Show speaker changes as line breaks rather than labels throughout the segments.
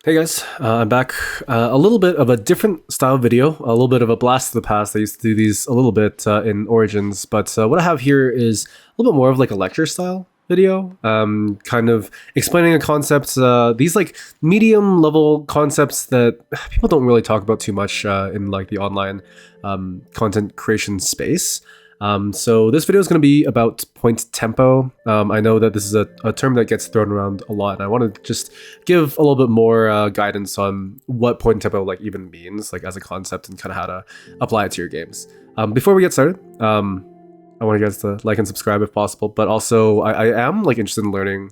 Hey guys, I'm back. A little bit of a different style video, a little bit of a blast to the past. I used to do these a little bit in Origins, but what I have here is a little bit more of like a lecture style video, kind of explaining a concept, these like medium level concepts that people don't really talk about too much in like the online content creation space. So this video is going to be about point tempo. I know that this is a term that gets thrown around a lot, and I want to just give a little bit more guidance on what point tempo like even means, like as a concept, and kind of how to apply it to your games. Before we get started, I want you guys to like and subscribe if possible, but also I am like interested in learning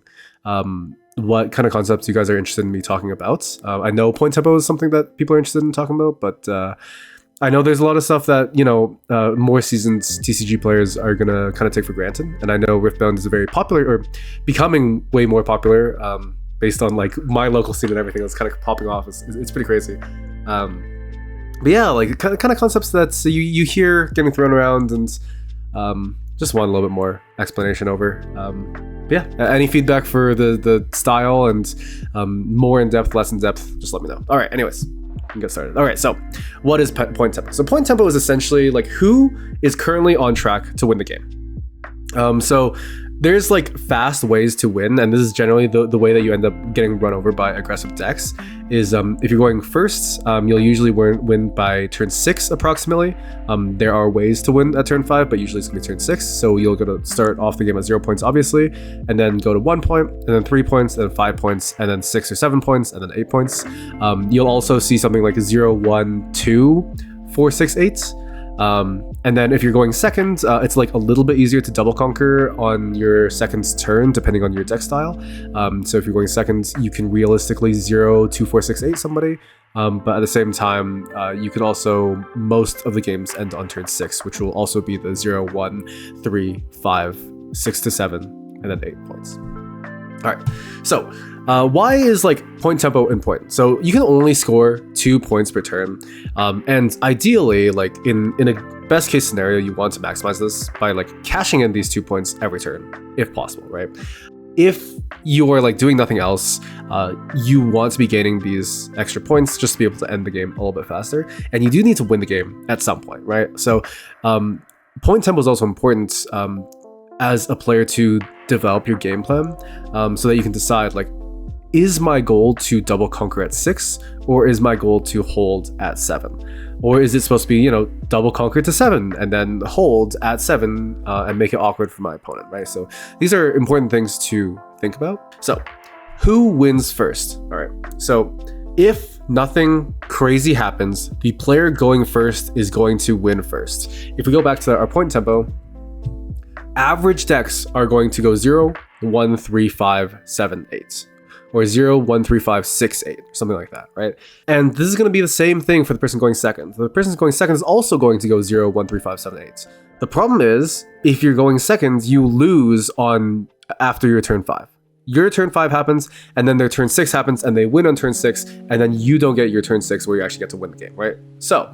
what kind of concepts you guys are interested in me talking about. I know point tempo is something that people are interested in talking about, but I know there's a lot of stuff that, you know, more seasoned TCG players are going to kind of take for granted. And I know Riftbound is a very popular, or becoming way more popular, based on like my local scene and everything that's kind of popping off. It's pretty crazy. But yeah, like kind of concepts that you hear getting thrown around, and just want a little bit more explanation over. But yeah, any feedback for the style and more in depth, less in depth, just let me know. All right, anyways. Get started. All right, so what is point tempo? So point tempo is essentially like who is currently on track to win the game. So there's like fast ways to win, and this is generally the way that you end up getting run over by aggressive decks is if you're going first, you'll usually win by turn 6 approximately. There are ways to win at turn 5, but usually it's gonna be turn 6. So you're gonna start off the game at 0 points, obviously, and then go to 1 point, and then 3 points, and then 5 points, and then 6 or 7 points, and then 8 points. You'll also see something like 0, 1, 2, 4, 6, 8. And then if you're going second, it's like a little bit easier to double conquer on your second turn, depending on your deck style. So if you're going second, you can realistically 0, 2, 4, 6, 8 somebody. But at the same time, you can also, most of the games end on turn 6, which will also be the 0, 1, 3, 5, 6 to 7, and then 8 points. All right, so why is like point tempo important? So you can only score 2 points per turn, and ideally, like in a best case scenario, you want to maximize this by like cashing in these 2 points every turn, if possible, right? If you are like doing nothing else, you want to be gaining these extra points just to be able to end the game a little bit faster, and you do need to win the game at some point, right? So point tempo is also important as a player to develop your game plan, so that you can decide like, is my goal to double conquer at 6, or is my goal to hold at 7? Or is it supposed to be, you know, double conquer to 7 and then hold at 7 and make it awkward for my opponent, right? So these are important things to think about. So who wins first? All right, so if nothing crazy happens, the player going first is going to win first. If we go back to our point tempo, average decks are going to go 0, 1, 3, 5, 7, 8. Or 0, 1, 3, 5, 6, 8, something like that, right? And this is going to be the same thing for the person going second. The person going second is also going to go 0, 1, 3, 5, 7, 8. The problem is, if you're going second, you lose on after your turn 5. Your turn 5 happens, and then their turn 6 happens, and they win on turn 6, and then you don't get your turn 6 where you actually get to win the game, right? So,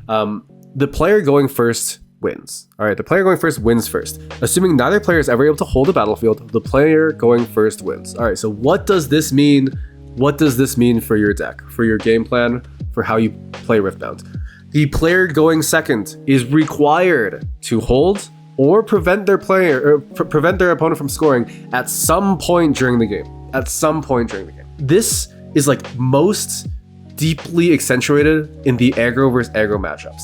the player going first wins. All right, the player going first wins first. Assuming neither player is ever able to hold a battlefield, the player going first wins. All right, so what does this mean? What does this mean for your deck, for your game plan, for how you play Riftbound? The player going second is required to hold or prevent their prevent their opponent from scoring at some point during the game. At some point during the game. This is like most deeply accentuated in the aggro versus aggro matchups.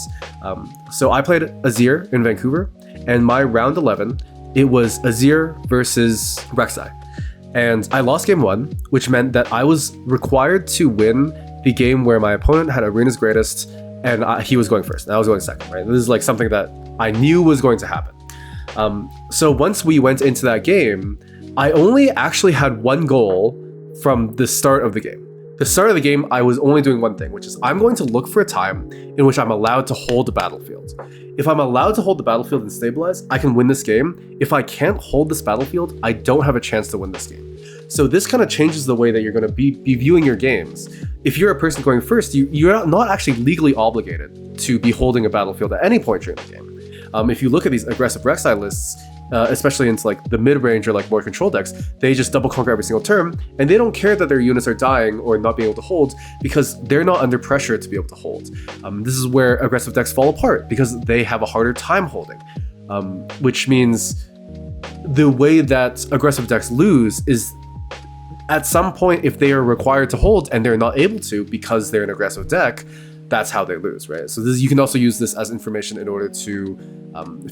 So I played Azir in Vancouver, and my round 11, it was Azir versus Rek'Sai. And I lost game 1, which meant that I was required to win the game where my opponent had Arena's Greatest, and he was going first, and I was going second, right? This is like something that I knew was going to happen. So once we went into that game, I only actually had one goal from the start of the game. The start of the game, I was only doing one thing, which is I'm going to look for a time in which I'm allowed to hold the battlefield. If I'm allowed to hold the battlefield and stabilize, I can win this game. If I can't hold this battlefield, I don't have a chance to win this game. So this kind of changes the way that you're going to be viewing your games. If you're a person going first, you're not actually legally obligated to be holding a battlefield at any point during the game. If you look at these aggressive Rek'Sai lists, especially into like the mid-range or like more control decks, they just double conquer every single turn, and they don't care that their units are dying or not being able to hold because they're not under pressure to be able to hold. This is where aggressive decks fall apart because they have a harder time holding, which means the way that aggressive decks lose is at some point, if they are required to hold and they're not able to because they're an aggressive deck, that's how they lose, right? So you can also use this as information in order to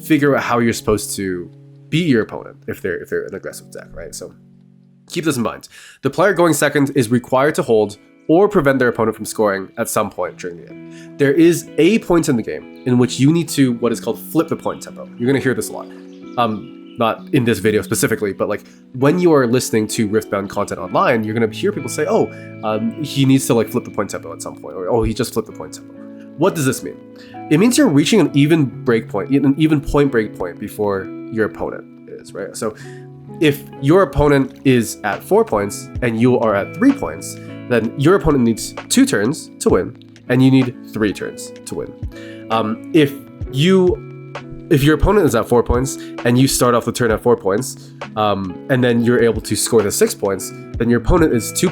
figure out how you're supposed to beat your opponent if they're an aggressive deck, right? So keep this in mind. The player going second is required to hold or prevent their opponent from scoring at some point during the game. There is a point in the game in which you need to what is called flip the point tempo. You're going to hear this a lot. Not in this video specifically, but like when you are listening to Riftbound content online, you're going to hear people say, oh, he needs to like flip the point tempo at some point, or oh, he just flipped the point tempo. What does this mean? It means you're reaching an even break point, an even point break point before your opponent is, right? So if your opponent is at 4 points and you are at 3 points, then your opponent needs 2 turns to win, and you need 3 turns to win. If your opponent is at 4 points and you start off the turn at 4 points, and then you're able to score the 6 points, then your opponent is 2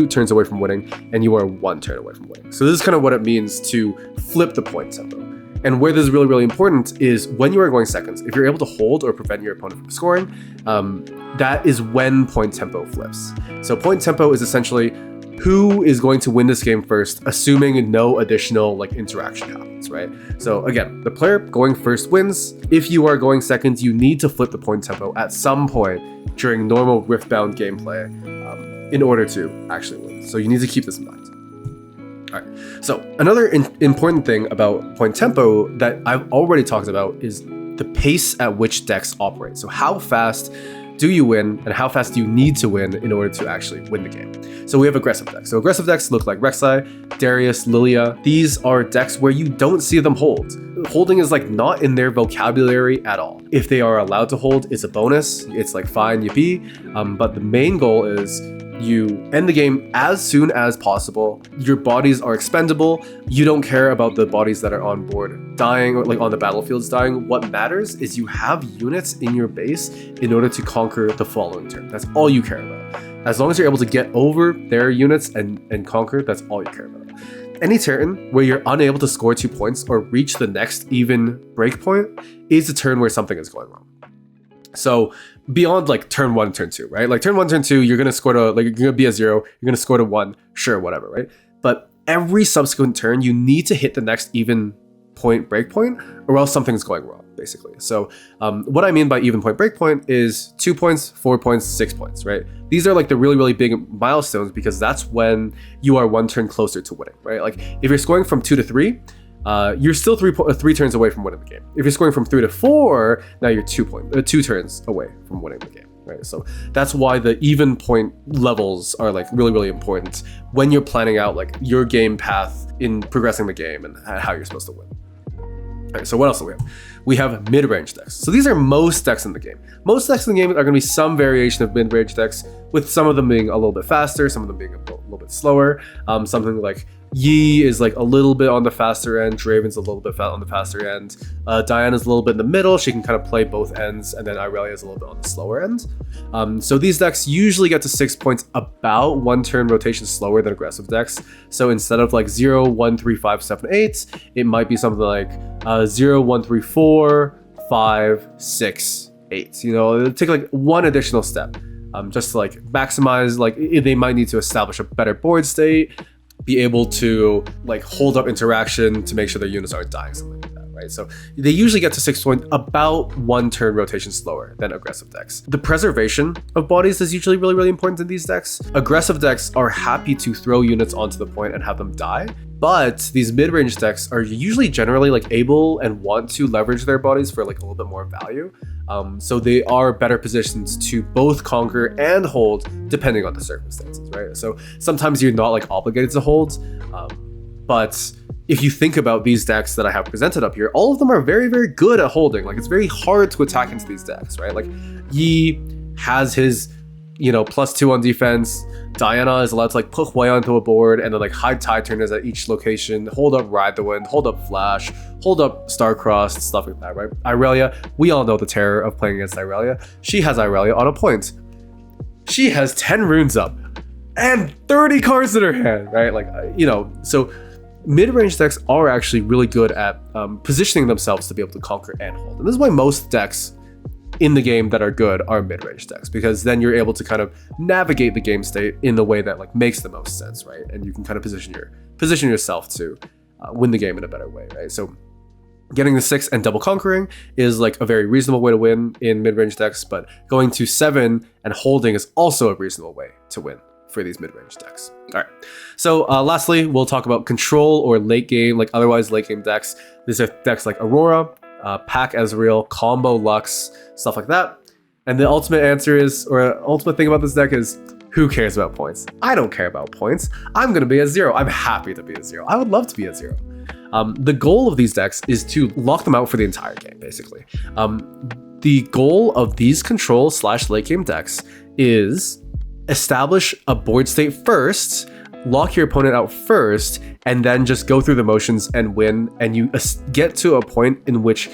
turns away from winning, and you are 1 turn away from winning. So this is kind of what it means to flip the point tempo. And where this is really, really important is when you are going seconds, if you're able to hold or prevent your opponent from scoring, that is when point tempo flips. So point tempo is essentially who is going to win this game first, assuming no additional like interaction happens, right? So again, the player going first wins. If you are going second, you need to flip the point tempo at some point during normal Riftbound gameplay in order to actually win. So you need to keep this in mind. All right. So another important thing about point tempo that I've already talked about is the pace at which decks operate. So how fast do you win, and how fast do you need to win in order to actually win the game? So we have aggressive decks. So aggressive decks look like Rek'Sai, Darius, Lilia. These are decks where you don't see them hold. Holding is like not in their vocabulary at all. If they are allowed to hold, it's a bonus. It's like fine, yippee. But the main goal is you end the game as soon as possible. Your bodies are expendable. You don't care about the bodies that are on board dying or like on the battlefields dying. What matters is you have units in your base in order to conquer the following turn. That's all you care about. As long as you're able to get over their units and conquer, that's all you care about. Any turn where you're unable to score 2 points or reach the next even breakpoint is a turn where something is going wrong. So beyond like turn 1, turn 2, right? Like turn 1, turn 2, you're gonna score to like you're gonna be a 0, you're gonna score to 1, sure, whatever, right? But every subsequent turn, you need to hit the next even point breakpoint, or else something's going wrong, basically. So what I mean by even point breakpoint is 2 points, 4 points, 6 points, right? These are like the really, really big milestones because that's when you are 1 turn closer to winning, right? Like if you're scoring from 2 to 3, you're still 3 turns away from winning the game. If you're scoring from 3 to 4, now you're 2 turns away from winning the game, right? So that's why the even point levels are like really, really important when you're planning out like your game path in progressing the game and how you're supposed to win. All right, so what else do we have? We have mid-range decks. So these are most decks in the game. Most decks in the game are going to be some variation of mid-range decks, with some of them being a little bit faster, some of them being a little bit slower. Something like Yi is like a little bit on the faster end, Draven's a little bit on the faster end, Diana's a little bit in the middle, she can kind of play both ends, and then Irelia is a little bit on the slower end. So these decks usually get to 6 points about 1 turn rotation slower than aggressive decks. So instead of like 0, 1, 3, 5, 7, 8, it might be something like 0, 1, 3, 4, 5, 6, 8. You know, it'll take like one additional step just to like maximize, like they might need to establish a better board state, be able to like hold up interaction to make sure their units aren't dying, something like that, right? So they usually get to 6 points about 1 turn rotation slower than aggressive decks. The preservation of bodies is usually really, really important in these decks. Aggressive decks are happy to throw units onto the point and have them die, but these mid-range decks are usually generally like able and want to leverage their bodies for like a little bit more value. So they are better positioned to both conquer and hold depending on the circumstances, right? So sometimes you're not like obligated to hold, but if you think about these decks that I have presented up here, all of them are very, very good at holding. Like it's very hard to attack into these decks, right? Like Yi has his +2 on defense. Diana is allowed to like put Hwei onto a board and then like hide Tide Turners at each location, hold up Ride the Wind, hold up Flash, hold up Starcrossed, stuff like that, right? Irelia, we all know the terror of playing against Irelia. She has Irelia on a point. She has 10 runes up and 30 cards in her hand, right? Like, so mid-range decks are actually really good at positioning themselves to be able to conquer and hold. And this is why most decks in the game that are good are mid-range decks, because then you're able to kind of navigate the game state in the way that like makes the most sense, right? And you can kind of position yourself to win the game in a better way, right? So getting the 6 and double conquering is like a very reasonable way to win in mid-range decks, but going to 7 and holding is also a reasonable way to win for these mid-range decks. All right, so lastly, we'll talk about control or late game, like otherwise late game decks. These are decks like Aurora, Pack Ezreal, Combo Lux, stuff like that. And the ultimate answer is, or ultimate thing about this deck is, who cares about points? I don't care about points. I'm gonna be at 0. I'm happy to be at 0. I would love to be at 0. The goal of these decks is to lock them out for the entire game, basically. The goal of these control / late game decks is establish a board state first, lock your opponent out first, and then just go through the motions and win, and you get to a point in which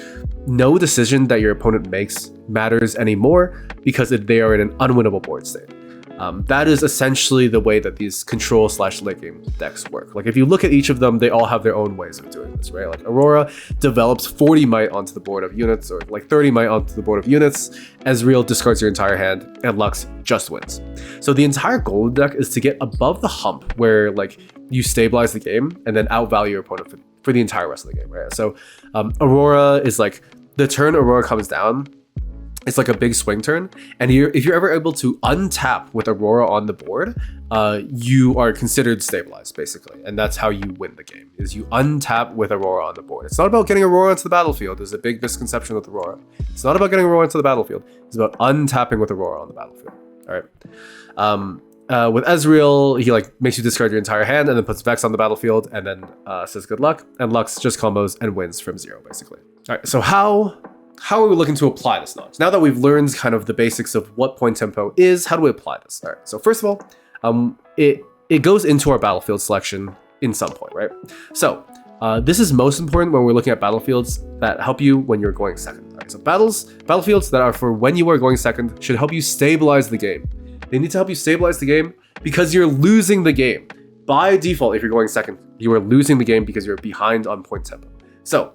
no decision that your opponent makes matters anymore because they are in an unwinnable board state. That is essentially the way that these control / late game decks work. Like if you look at each of them, they all have their own ways of doing this, right? Like Aurora develops 40 might onto the board of units, or like 30 might onto the board of units. Ezreal discards your entire hand, and Lux just wins. So the entire goal of the deck is to get above the hump where like you stabilize the game and then outvalue your opponent for the entire rest of the game, right? So Aurora is like, the turn Aurora comes down, it's like a big swing turn, and if you're ever able to untap with Aurora on the board, you are considered stabilized, basically, and that's how you win the game, is you untap with Aurora on the board. It's not about getting Aurora into the battlefield. There's a big misconception with Aurora. It's not about getting Aurora into the battlefield. It's about untapping with Aurora on the battlefield. All right. With Ezreal, he like makes you discard your entire hand and then puts Vex on the battlefield and then says good luck, and Lux just combos and wins from 0, basically. All right, so how are we looking to apply this knowledge? Now that we've learned kind of the basics of what point tempo is, how do we apply this? All right, so first of all, it goes into our battlefield selection in some point, right? So this is most important when we're looking at battlefields that help you when you're going second. All right, so battlefields that are for when you are going second should help you stabilize the game. They need to help you stabilize the game because you're losing the game. By default, if you're going second, you are losing the game because you're behind on point tempo. So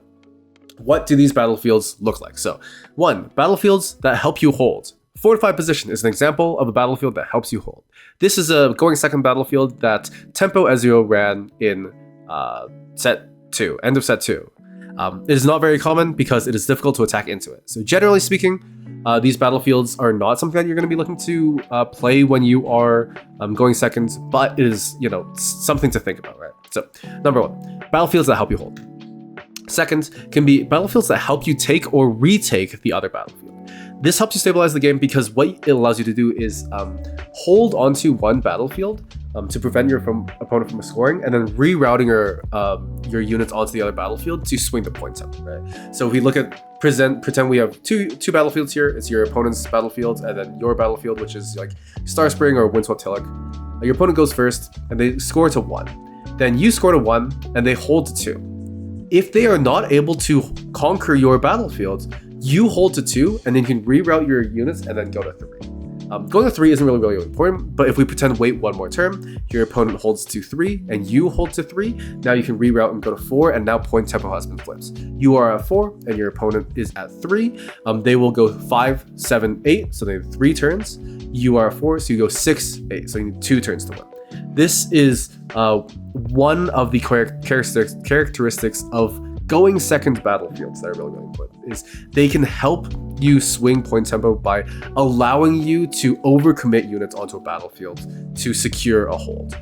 what do these battlefields look like? So 1, battlefields that help you hold. Fortified Position is an example of a battlefield that helps you hold. This is a going second battlefield that Tempo Ezreal ran in set 2, end of set 2. It is not very common because it is difficult to attack into it. So generally speaking, these battlefields are not something that you're going to be looking to play when you are going second, but it is, something to think about, right? So number 1, battlefields that help you hold. Second can be battlefields that help you take or retake the other battlefield. This helps you stabilize the game because what it allows you to do is hold onto one battlefield to prevent your opponent from scoring, and then rerouting your units onto the other battlefield to swing the points up, right? So if we look at pretend we have two battlefields here. It's your opponent's battlefield and then your battlefield, which is like Starspring or Windswept Tillich. Your opponent goes first and they score to 1. Then you score to 1 and they hold to 2. If they are not able to conquer your battlefield, you hold to 2 and then you can reroute your units and then go to 3. Going to 3 isn't really important, but if we pretend wait one more turn, your opponent holds to 3 and you hold to 3, now you can reroute and go to 4, and now point tempo has been flipped. You are at 4 and your opponent is at 3. They will go 5, 7, 8, so they have 3 turns. You are at 4, so you go 6, 8, so you need 2 turns to win. This is one of the characteristics of going second battlefields that are really important, is they can help you swing point tempo by allowing you to overcommit units onto a battlefield to secure a hold.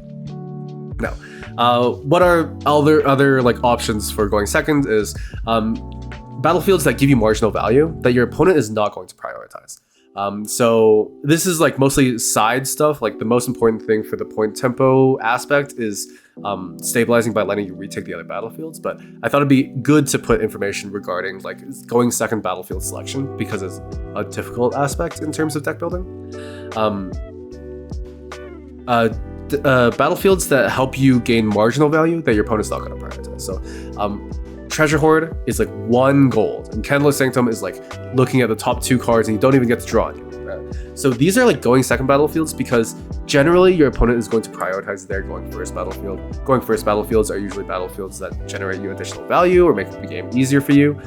Now, what are other like options for going second is battlefields that give you marginal value that your opponent is not going to prioritize. So this is like mostly side stuff. Like the most important thing for the point tempo aspect is stabilizing by letting you retake the other battlefields. But I thought it'd be good to put information regarding like going second battlefield selection because it's a difficult aspect in terms of deck building. battlefields that help you gain marginal value that your opponent's not going to prioritize. So Treasure Hoard is like 1 gold, and Candlelit Sanctum is like looking at the top 2 cards and you don't even get to draw any. Right? So these are like going second battlefields because generally your opponent is going to prioritize their going first battlefield. Going first battlefields are usually battlefields that generate you additional value or make the game easier for you.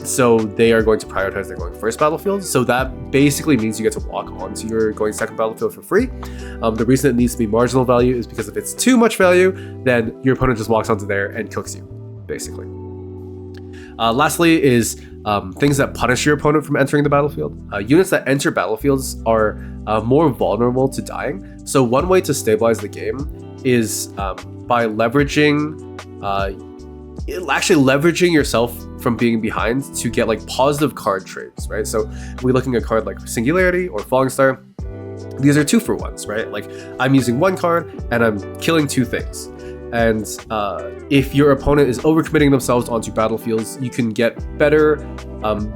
So they are going to prioritize their going first battlefield. So that basically means you get to walk onto your going second battlefield for free. The reason it needs to be marginal value is because if it's too much value, then your opponent just walks onto there and cooks you, basically. Lastly is things that punish your opponent from entering the battlefield. Units that enter battlefields are more vulnerable to dying. So one way to stabilize the game is by leveraging yourself from being behind to get like positive card trades, right? So we're looking at a card like Singularity or Falling Star. These are 2-for-1s, right? Like I'm using 1 card and I'm killing 2 things. And if your opponent is overcommitting themselves onto battlefields, you can get better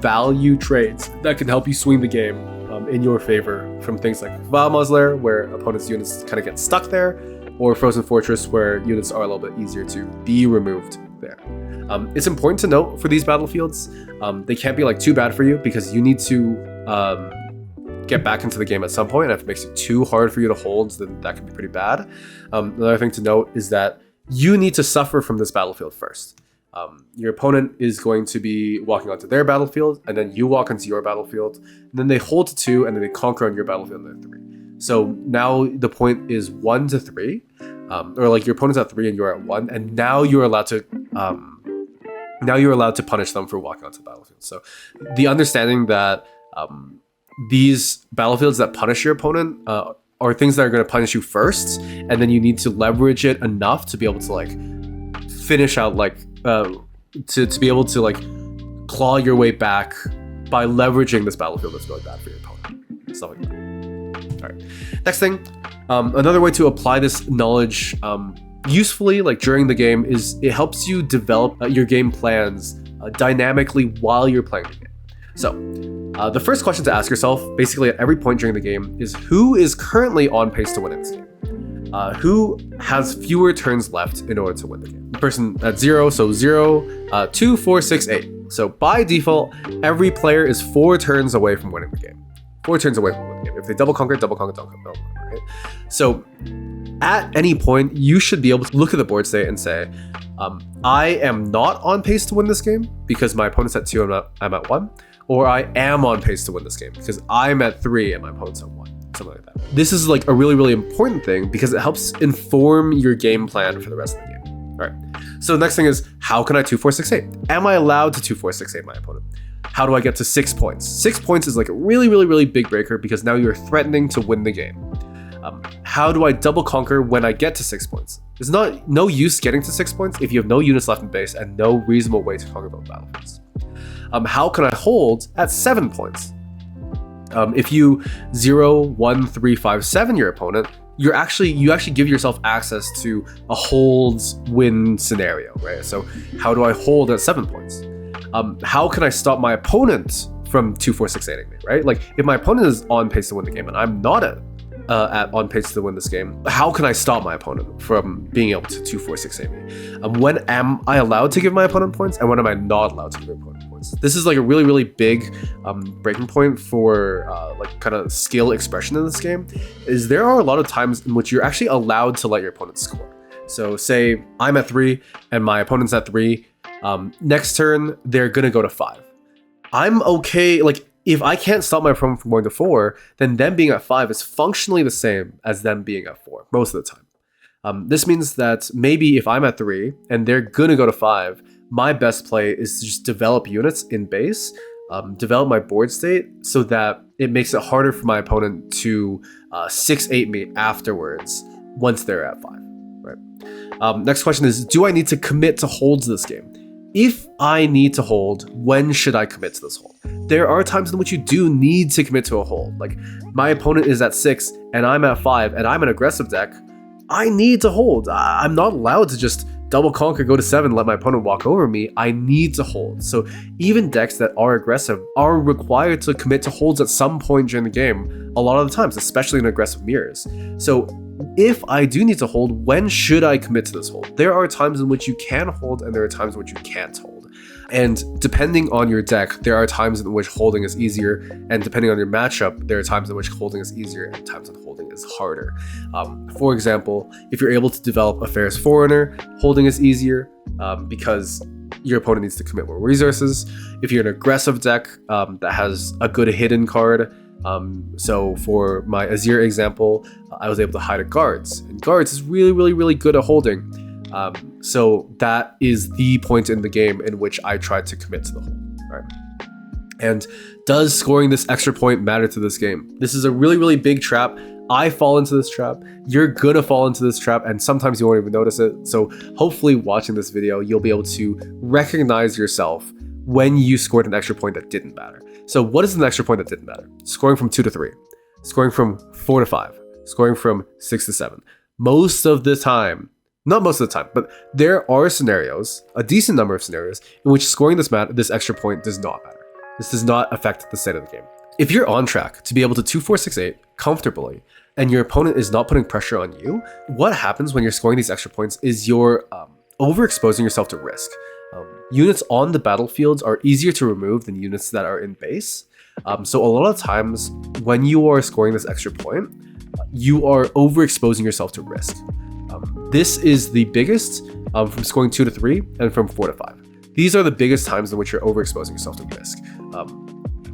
value trades that can help you swing the game in your favor from things like Vile Muzzler, where opponents' units kind of get stuck there, or Frozen Fortress, where units are a little bit easier to be removed there. It's important to note for these battlefields, they can't be like too bad for you because you need to get back into the game at some point, and if it makes it too hard for you to hold, then that can be pretty bad. Another thing to note is that you need to suffer from this battlefield first. Your opponent is going to be walking onto their battlefield, and then you walk onto your battlefield, and then they hold to 2, and then they conquer on your battlefield and 3. So now the point is 1 to 3, or like your opponent's at 3 and you're at 1, and now you're allowed to punish them for walking onto the battlefield. So the understanding that these battlefields that punish your opponent are things that are going to punish you first, and then you need to leverage it enough to be able to like finish out like to be able to like claw your way back by leveraging this battlefield that's going bad for your opponent. Stuff like that. All right. Next thing, another way to apply this knowledge usefully, like during the game, is it helps you develop your game plans dynamically while you're playing the game. So the first question to ask yourself, basically at every point during the game, is who is currently on pace to win in this game? Who has fewer turns left in order to win the game? The person at 0, so 0, 2, 4, 6, 8. So by default, every player is 4 turns away from winning the game. 4 turns away from winning the game. If they double conquer, right? So at any point, you should be able to look at the board state and say, I am not on pace to win this game because my opponent's at 2 and I'm at 1. Or I am on pace to win this game because I'm at 3 and my opponent's at 1. Something like that. This is like a really, really important thing because it helps inform your game plan for the rest of the game. All right. So the next thing is, how can I 2, 4, 6, 8? Am I allowed to 2, 4, 6, 8 my opponent? How do I get to 6 points? 6 points is like a really, really, really big breaker because now you're threatening to win the game. How do I double conquer when I get to 6 points? There's no use getting to 6 points if you have no units left in base and no reasonable way to conquer both battlefields. How can I hold at 7 points? If you 0, 1, 3, 5, 7 your opponent, you actually give yourself access to a hold win scenario, right? So how do I hold at 7 points? How can I stop my opponent from 2, 4, 6, 8ing me, right? Like if my opponent is on pace to win the game and I'm not on pace to win this game, how can I stop my opponent from being able to 2, 4, 6, 8 me? When am I allowed to give my opponent points and when am I not allowed to give my opponent points? This is like a really, really big breaking point for like kind of skill expression in this game, is there are a lot of times in which you're actually allowed to let your opponent score. So say I'm at 3 and my opponent's at 3, next turn they're gonna go to 5. I'm okay, like if I can't stop my opponent from going to 4, then them being at 5 is functionally the same as them being at 4 most of the time. This means that maybe if I'm at 3 and they're gonna go to 5, my best play is to just develop units in base, develop my board state so that it makes it harder for my opponent to 6-8 me afterwards once they're at 5, right? Next question is, do I need to commit to holds this game? If I need to hold, when should I commit to this hold? There are times in which you do need to commit to a hold. Like my opponent is at 6 and I'm at 5 and I'm an aggressive deck. I need to hold. I'm not allowed to just double conquer, go to 7, let my opponent walk over me. I need to hold. So even decks that are aggressive are required to commit to holds at some point during the game, a lot of the times, especially in aggressive mirrors. So if I do need to hold, when should I commit to this hold? There are times in which you can hold and there are times in which you can't hold. And depending on your deck, there are times in which holding is easier, and depending on your matchup, there are times in which holding is easier and times when holding is harder. For example, if you're able to develop a Ferris Foreigner, holding is easier because your opponent needs to commit more resources. If you're an aggressive deck that has a good hidden card, so for my Azir example, I was able to hide a Guards, and Guards is really good at holding. So that is the point in the game in which I tried to commit to the hold, right? And does scoring this extra point matter to this game? This is a really big trap. I fall into this trap. You're gonna fall into this trap, and sometimes you won't even notice it. So hopefully watching this video, you'll be able to recognize yourself when you scored an extra point that didn't matter. So what is an extra point that didn't matter? Scoring from 2 to 3, scoring from 4 to 5, scoring from 6 to 7. Most of the time, not most of the time, but there are scenarios, a decent number of scenarios, in which scoring this extra point does not matter. This does not affect the state of the game. If you're on track to be able to 2-4-6-8 comfortably, and your opponent is not putting pressure on you, what happens when you're scoring these extra points is you're overexposing yourself to risk. Units on the battlefields are easier to remove than units that are in base. So a lot of times when you are scoring this extra point, you are overexposing yourself to risk. This is the biggest from scoring 2 to 3 and from 4 to 5. These are the biggest times in which you're overexposing yourself to risk.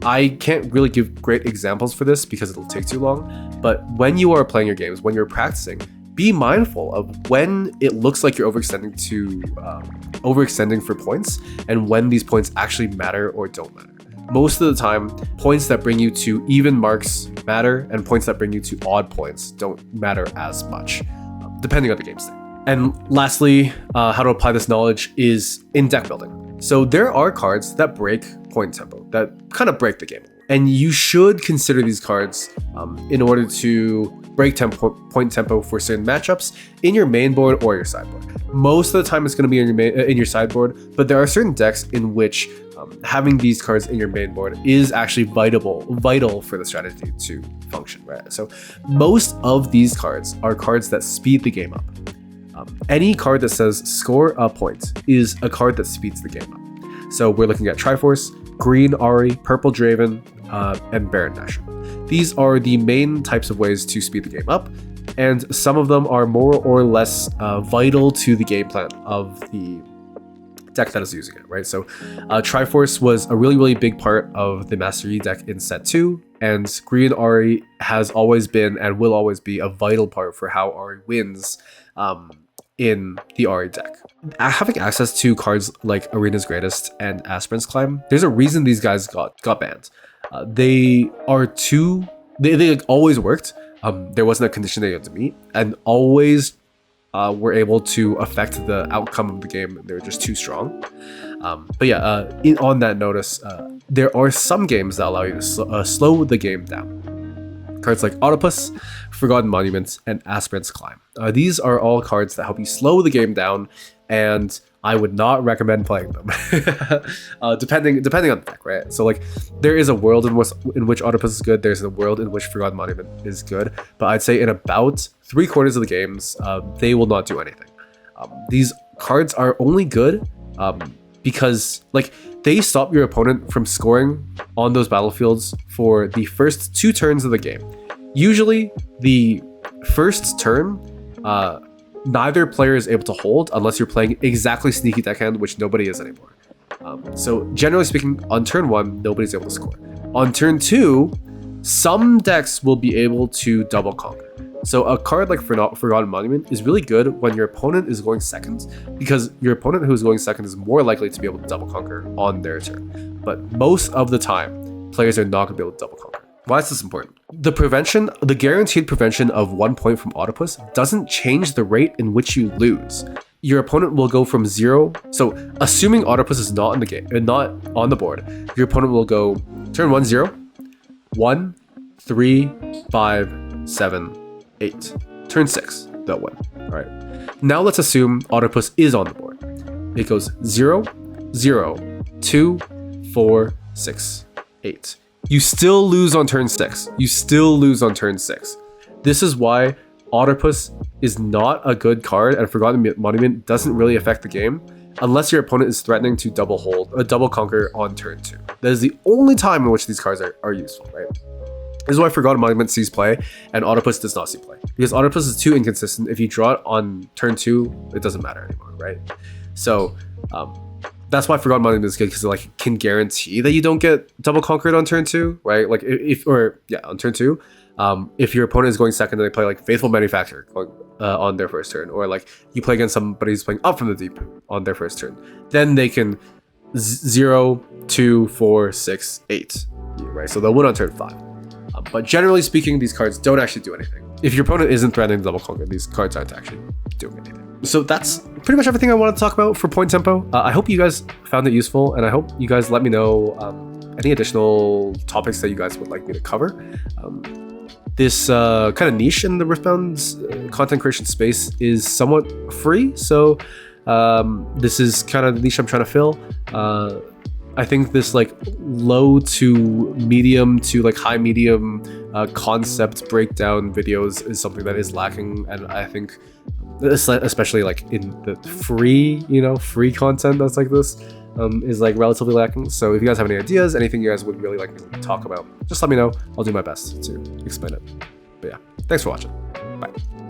I can't really give great examples for this because it'll take too long, but when you are playing your games, when you're practicing, be mindful of when it looks like you're overextending for points and when these points actually matter or don't matter. Most of the time, points that bring you to even marks matter, and points that bring you to odd points don't matter as much, depending on the game state. And lastly, how to apply this knowledge is in deck building. So there are cards that break point tempo, that kind of break the game. And you should consider these cards in order to break point tempo for certain matchups in your main board or your sideboard. Most of the time it's going to be in your sideboard, but there are certain decks in which having these cards in your main board is actually vital for the strategy to function, right? So most of these cards are cards that speed the game up. Any card that says score a point is a card that speeds the game up. So we're looking at Triforce, Green Ahri, Purple Draven, and Baron Nashor. These are the main types of ways to speed the game up, and some of them are more or less vital to the game plan of the deck that is using it, right? So Triforce was a really big part of the Master Yi deck in set 2, and Green Ahri has always been and will always be a vital part for how Ahri wins in the Ahri deck. Having access to cards like Arena's Greatest and Aspirant's Climb, there's a reason these guys got banned. They like always worked. There wasn't a condition they had to meet, and always were able to affect the outcome of the game. They were just too strong. But yeah, on that notice, there are some games that allow you to slow the game down. Cards like Autopus, Forgotten Monuments, and Aspirant's Climb. These are all cards that help you slow the game down, and I would not recommend playing them. depending on the deck, right? So like, there is a world in which Autopus is good, there's a world in which Forgotten Monument is good, but I'd say in about 3/4 of the games, they will not do anything. These cards are only good because like they stop your opponent from scoring on those battlefields for the first 2 turns of the game. Usually the first turn, neither player is able to hold unless you're playing exactly Sneaky Deckhand, which nobody is anymore. So generally speaking, on turn 1, nobody's able to score. On turn 2, some decks will be able to double conquer. So a card like Forgotten Monument is really good when your opponent is going second, because your opponent who is going second is more likely to be able to double conquer on their turn. But most of the time, players are not going to be able to double conquer. Why is this important? The guaranteed prevention of 1 point from Autopus doesn't change the rate in which you lose. Your opponent will go from 0. So assuming Autopus is not in the game and not on the board, your opponent will go turn 1, 0, 1, 3, 5, 7, 8. Turn 6, they'll win. All right. Now let's assume Autopus is on the board. It goes 0, 0, 2, 4, 6, 8. You still lose on turn 6. This is why Autopus is not a good card, and Forgotten Monument doesn't really affect the game unless your opponent is threatening to double conquer on turn 2. That is the only time in which these cards are useful, right? This is why Forgotten Monument sees play and Autopus does not see play. Because Autopus is too inconsistent. If you draw it on turn 2, it doesn't matter anymore, right? So that's why Forgotten Monument is good, because it like can guarantee that you don't get double conquered on turn 2, right? Like on turn 2. If your opponent is going second, then they play like Faithful Manufacturer on their first turn, or like you play against somebody who's playing up from the deep on their first turn, then they can 0, 2, 4, 6, 8, right? So they'll win on turn 5. But generally speaking, these cards don't actually do anything. If your opponent isn't threatening double conquer, these cards aren't actually doing anything. So that's pretty much everything I wanted to talk about for Point Tempo. I hope you guys found it useful, and I hope you guys let me know any additional topics that you guys would like me to cover. This kind of niche in the Riftbound content creation space is somewhat free, so this is kind of the niche I'm trying to fill. I think this like low to medium to like high medium concept breakdown videos is something that is lacking, and I think especially like in the free content that's like this is like relatively lacking. So if you guys have any ideas, anything you guys would really like me to talk about, just let me know. I'll do my best to explain it. But yeah, thanks for watching.